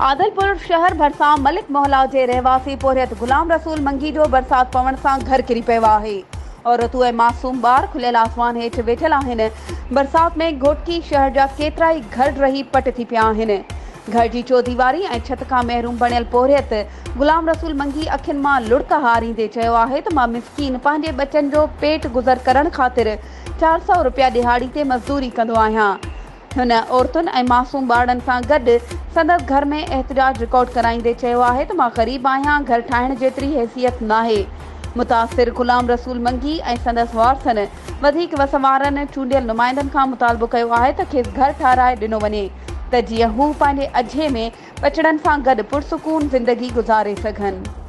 आदलपुर शहर भरिसां मलिक मोहल्ला के रहवासी पोरियत गुलाम रसूल मंगी जो बरसात पवण से घर किरी पियो आहे। औरतूं ऐं मासूम ॿार खुलियल आसमान हेठि वेठल आहिनि। बरसात में घोटकी शहर जा केतिरा ई घर रही पट थी पिया आहिनि। घर की चौदीवारी ऐं छत खां महरूम बणियल पोरियत गुलाम रसूल मंगी अखियुनि मां लुड़क हारींदे चयो आहे त मां मिसकीन पंहिंजे बचनि जो पेट गुज़र करण ख़ातिर 400 रुपया दिहाड़ी ते मज़दूरी कंदो आहियां। हुन औरतुनि ऐं मासूम ॿारनि सां गॾु संदसि घर में एहतजाज रिकॉर्ड कराईंदे चयो आहे त मां ग़रीब आहियां, घर ठाहिण जेतिरी हैसियत नाहे। मुतासिर गुलाम रसूल मंगी ऐं संदसि वारसनि वधीक वसवारनि चूंडियल नुमाइंदनि खां मुतालबो कयो आहे त खेसि घर ठाराए ॾिनो वञे त जीअं हू पंहिंजे अझे में बचड़नि सां गॾु पुरसुकून ज़िंदगी गुज़ारे सघनि।